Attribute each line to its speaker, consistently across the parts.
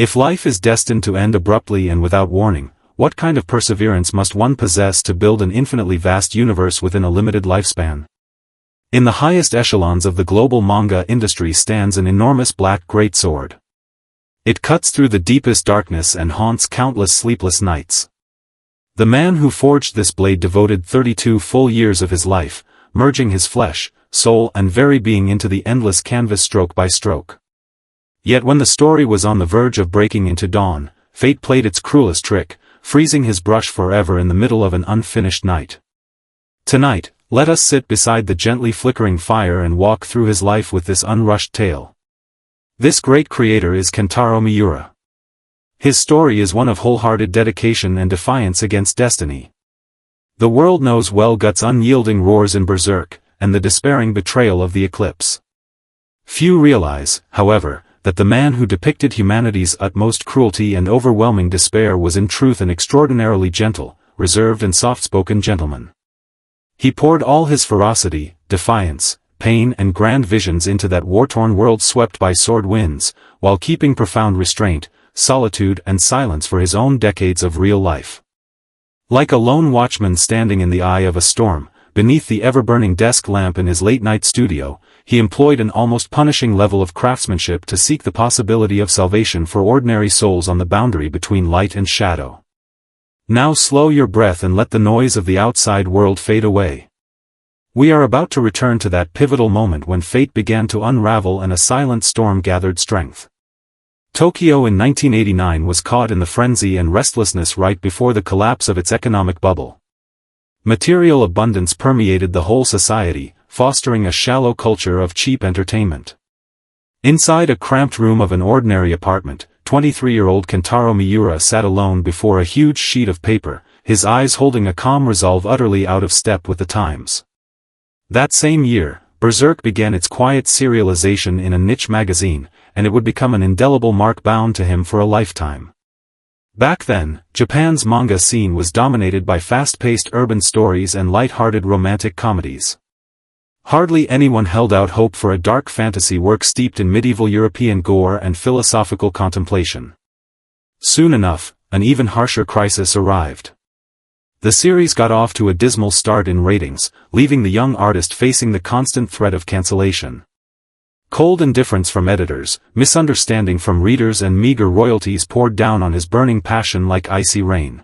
Speaker 1: If life is destined to end abruptly and without warning, what kind of perseverance must one possess to build an infinitely vast universe within a limited lifespan? In the highest echelons of the global manga industry stands an enormous black greatsword. It cuts through the deepest darkness and haunts countless sleepless nights. The man who forged this blade devoted 32 full years of his life, merging his flesh, soul and very being into the endless canvas stroke by stroke. Yet when the story was on the verge of breaking into dawn, fate played its cruelest trick, freezing his brush forever in the middle of an unfinished night. Tonight, let us sit beside the gently flickering fire and walk through his life with this unrushed tale. This great creator is Kentaro Miura. His story is one of wholehearted dedication and defiance against destiny. The world knows well Gut's unyielding roars in Berserk, and the despairing betrayal of the eclipse. Few realize, however, that the man who depicted humanity's utmost cruelty and overwhelming despair was in truth an extraordinarily gentle, reserved and soft-spoken gentleman. He poured all his ferocity, defiance, pain and grand visions into that war-torn world swept by sword winds, while keeping profound restraint, solitude and silence for his own decades of real life. Like a lone watchman standing in the eye of a storm, beneath the ever-burning desk lamp in his late-night studio, he employed an almost punishing level of craftsmanship to seek the possibility of salvation for ordinary souls on the boundary between light and shadow. Now slow your breath and let the noise of the outside world fade away. We are about to return to that pivotal moment when fate began to unravel and a silent storm gathered strength. Tokyo in 1989 was caught in the frenzy and restlessness right before the collapse of its economic bubble. Material abundance permeated the whole society, fostering a shallow culture of cheap entertainment. Inside a cramped room of an ordinary apartment, 23-year-old Kentaro Miura sat alone before a huge sheet of paper, his eyes holding a calm resolve utterly out of step with the times. That same year, Berserk began its quiet serialization in a niche magazine, and it would become an indelible mark bound to him for a lifetime. Back then, Japan's manga scene was dominated by fast-paced urban stories and light-hearted romantic comedies. Hardly anyone held out hope for a dark fantasy work steeped in medieval European gore and philosophical contemplation. Soon enough, an even harsher crisis arrived. The series got off to a dismal start in ratings, leaving the young artist facing the constant threat of cancellation. Cold indifference from editors, misunderstanding from readers and meager royalties poured down on his burning passion like icy rain.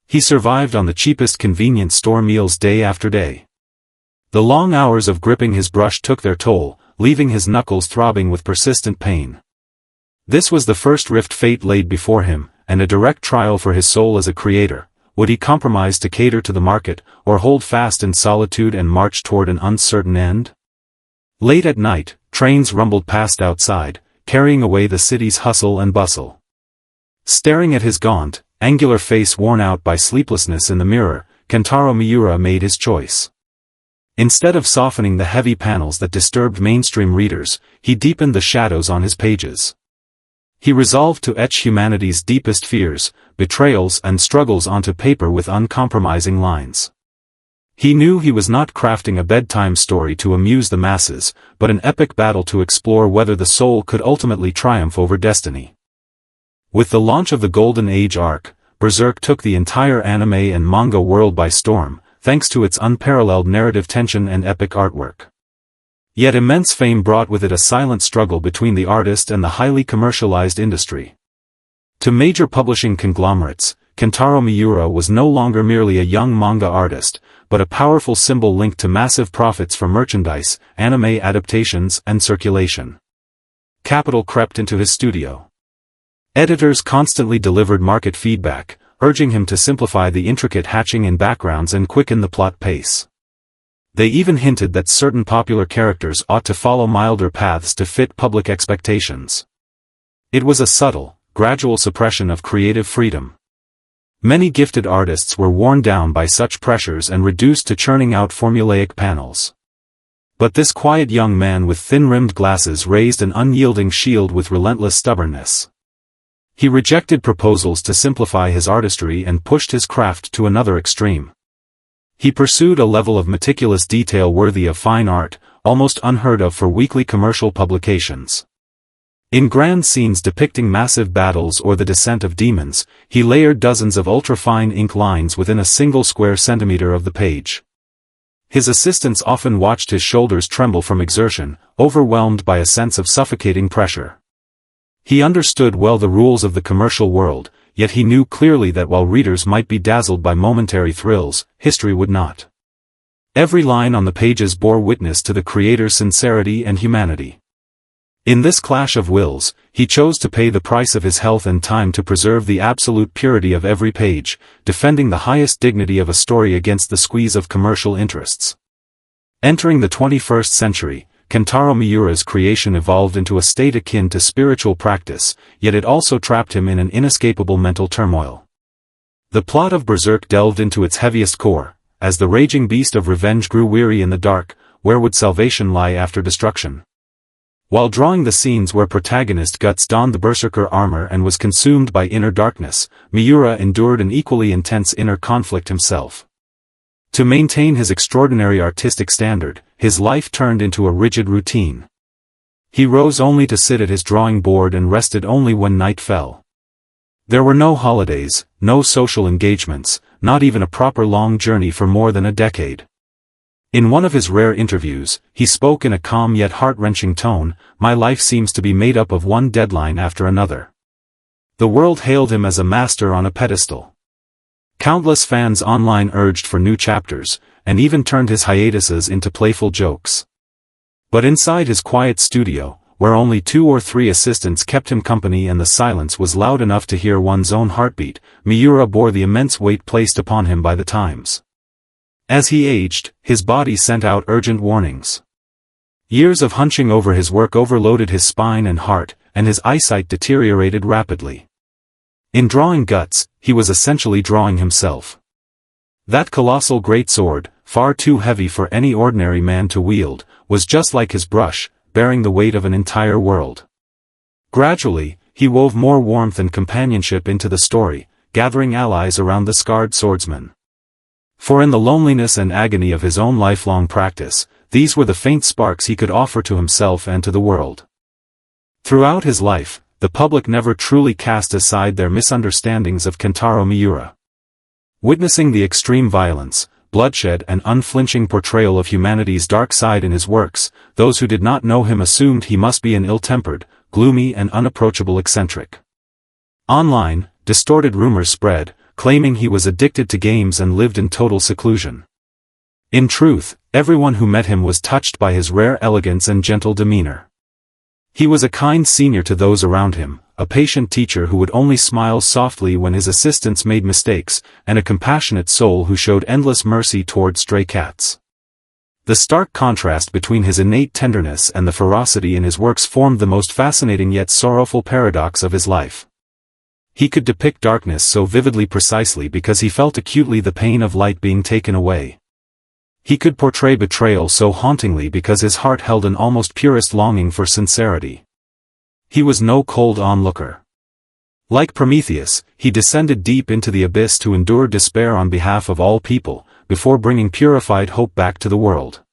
Speaker 1: He survived on the cheapest convenience store meals day after day. The long hours of gripping his brush took their toll, leaving his knuckles throbbing with persistent pain. This was the first rift fate laid before him, and a direct trial for his soul as a creator. Would he compromise to cater to the market, or hold fast in solitude and march toward an uncertain end? Late at night, trains rumbled past outside, carrying away the city's hustle and bustle. Staring at his gaunt, angular face worn out by sleeplessness in the mirror, Kentaro Miura made his choice. Instead of softening the heavy panels that disturbed mainstream readers, he deepened the shadows on his pages. He resolved to etch humanity's deepest fears, betrayals and struggles onto paper with uncompromising lines. He knew he was not crafting a bedtime story to amuse the masses, but an epic battle to explore whether the soul could ultimately triumph over destiny. With the launch of the Golden Age arc, Berserk took the entire anime and manga world by storm, thanks to its unparalleled narrative tension and epic artwork. Yet immense fame brought with it a silent struggle between the artist and the highly commercialized industry. To major publishing conglomerates, Kentaro Miura was no longer merely a young manga artist, but a powerful symbol linked to massive profits from merchandise, anime adaptations and circulation. Capital crept into his studio. Editors constantly delivered market feedback, urging him to simplify the intricate hatching in backgrounds and quicken the plot pace. They even hinted that certain popular characters ought to follow milder paths to fit public expectations. It was a subtle, gradual suppression of creative freedom. Many gifted artists were worn down by such pressures and reduced to churning out formulaic panels. But this quiet young man with thin-rimmed glasses raised an unyielding shield with relentless stubbornness. He rejected proposals to simplify his artistry and pushed his craft to another extreme. He pursued a level of meticulous detail worthy of fine art, almost unheard of for weekly commercial publications. In grand scenes depicting massive battles or the descent of demons, he layered dozens of ultra-fine ink lines within a single square centimeter of the page. His assistants often watched his shoulders tremble from exertion, overwhelmed by a sense of suffocating pressure. He understood well the rules of the commercial world, yet he knew clearly that while readers might be dazzled by momentary thrills, history would not. Every line on the pages bore witness to the creator's sincerity and humanity. In this clash of wills, he chose to pay the price of his health and time to preserve the absolute purity of every page, defending the highest dignity of a story against the squeeze of commercial interests. Entering the 21st century, Kentaro Miura's creation evolved into a state akin to spiritual practice, yet it also trapped him in an inescapable mental turmoil. The plot of Berserk delved into its heaviest core. As the raging beast of revenge grew weary in the dark, where would salvation lie after destruction? While drawing the scenes where protagonist Guts donned the Berserker armor and was consumed by inner darkness, Miura endured an equally intense inner conflict himself. To maintain his extraordinary artistic standard, his life turned into a rigid routine. He rose only to sit at his drawing board and rested only when night fell. There were no holidays, no social engagements, not even a proper long journey for more than a decade. In one of his rare interviews, he spoke in a calm yet heart-wrenching tone, "My life seems to be made up of one deadline after another." The world hailed him as a master on a pedestal. Countless fans online urged for new chapters, and even turned his hiatuses into playful jokes. But inside his quiet studio, where only 2 or 3 assistants kept him company and the silence was loud enough to hear one's own heartbeat, Miura bore the immense weight placed upon him by the times. As he aged, his body sent out urgent warnings. Years of hunching over his work overloaded his spine and heart, and his eyesight deteriorated rapidly. In drawing Guts, he was essentially drawing himself. That colossal greatsword, far too heavy for any ordinary man to wield, was just like his brush, bearing the weight of an entire world. Gradually, he wove more warmth and companionship into the story, gathering allies around the scarred swordsman. For in the loneliness and agony of his own lifelong practice, these were the faint sparks he could offer to himself and to the world. Throughout his life, the public never truly cast aside their misunderstandings of Kentaro Miura. Witnessing the extreme violence, bloodshed and unflinching portrayal of humanity's dark side in his works, those who did not know him assumed he must be an ill-tempered, gloomy and unapproachable eccentric. Online, distorted rumors spread, claiming he was addicted to games and lived in total seclusion. In truth, everyone who met him was touched by his rare elegance and gentle demeanor. He was a kind senior to those around him, a patient teacher who would only smile softly when his assistants made mistakes, and a compassionate soul who showed endless mercy toward stray cats. The stark contrast between his innate tenderness and the ferocity in his works formed the most fascinating yet sorrowful paradox of his life. He could depict darkness so vividly precisely because he felt acutely the pain of light being taken away. He could portray betrayal so hauntingly because his heart held an almost purest longing for sincerity. He was no cold onlooker. Like Prometheus, he descended deep into the abyss to endure despair on behalf of all people, before bringing purified hope back to the world.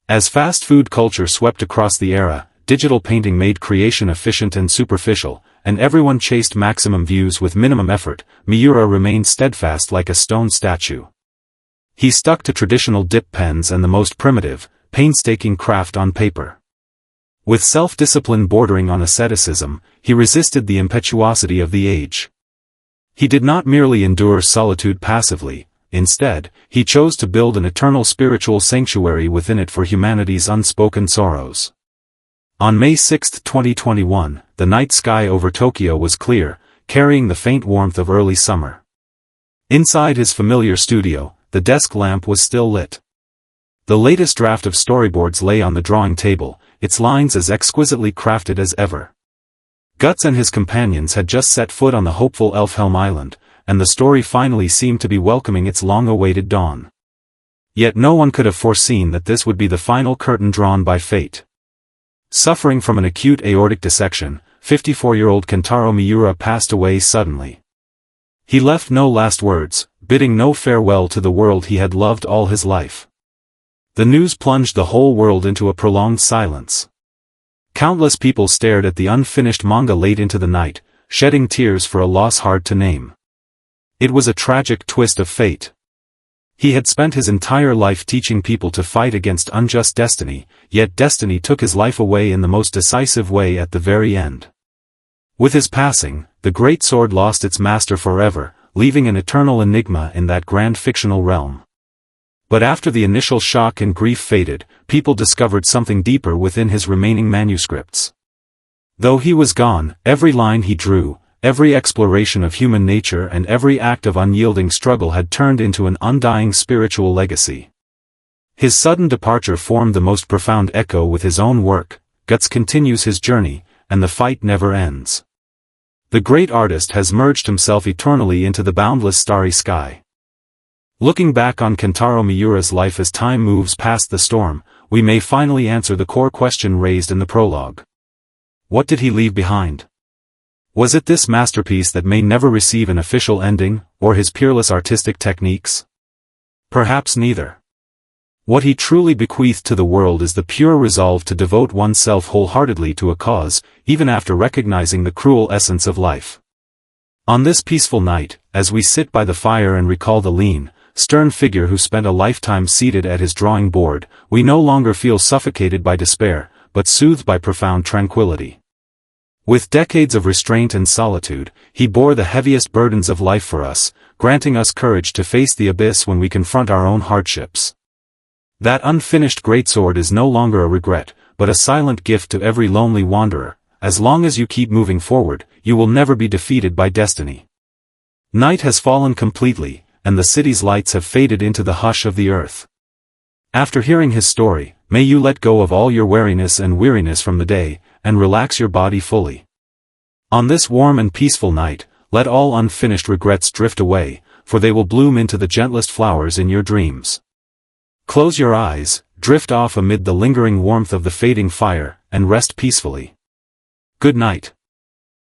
Speaker 1: As fast food culture swept across the era, digital painting made creation efficient and superficial, and everyone chased maximum views with minimum effort, Miura remained steadfast like a stone statue. He stuck to traditional dip pens and the most primitive, painstaking craft on paper. With self-discipline bordering on asceticism, he resisted the impetuosity of the age. He did not merely endure solitude passively, instead, he chose to build an eternal spiritual sanctuary within it for humanity's unspoken sorrows. On May 6, 2021, the night sky over Tokyo was clear, carrying the faint warmth of early summer. Inside his familiar studio, the desk lamp was still lit. The latest draft of storyboards lay on the drawing table, its lines as exquisitely crafted as ever. Guts and his companions had just set foot on the hopeful Elfhelm Island, and the story finally seemed to be welcoming its long-awaited dawn. Yet no one could have foreseen that this would be the final curtain drawn by fate. Suffering from an acute aortic dissection, 54-year-old Kentaro Miura passed away suddenly. He left no last words, bidding no farewell to the world he had loved all his life. The news plunged the whole world into a prolonged silence. Countless people stared at the unfinished manga late into the night, shedding tears for a loss hard to name. It was a tragic twist of fate. He had spent his entire life teaching people to fight against unjust destiny, yet destiny took his life away in the most decisive way at the very end. With his passing, the great sword lost its master forever, leaving an eternal enigma in that grand fictional realm. But after the initial shock and grief faded, people discovered something deeper within his remaining manuscripts. Though he was gone, every line he drew, every exploration of human nature and every act of unyielding struggle had turned into an undying spiritual legacy. His sudden departure formed the most profound echo with his own work. Guts continues his journey, and the fight never ends. The great artist has merged himself eternally into the boundless starry sky. Looking back on Kentaro Miura's life as time moves past the storm, we may finally answer the core question raised in the prologue. What did he leave behind? Was it this masterpiece that may never receive an official ending, or his peerless artistic techniques? Perhaps neither. What he truly bequeathed to the world is the pure resolve to devote oneself wholeheartedly to a cause, even after recognizing the cruel essence of life. On this peaceful night, as we sit by the fire and recall the lean, stern figure who spent a lifetime seated at his drawing board, we no longer feel suffocated by despair, but soothed by profound tranquility. With decades of restraint and solitude, he bore the heaviest burdens of life for us, granting us courage to face the abyss when we confront our own hardships. That unfinished greatsword is no longer a regret, but a silent gift to every lonely wanderer. As long as you keep moving forward, you will never be defeated by destiny. Night has fallen completely, and the city's lights have faded into the hush of the earth. After hearing his story, may you let go of all your wariness and weariness from the day, and relax your body fully. On this warm and peaceful night, let all unfinished regrets drift away, for they will bloom into the gentlest flowers in your dreams. Close your eyes, drift off amid the lingering warmth of the fading fire, and rest peacefully. Good night.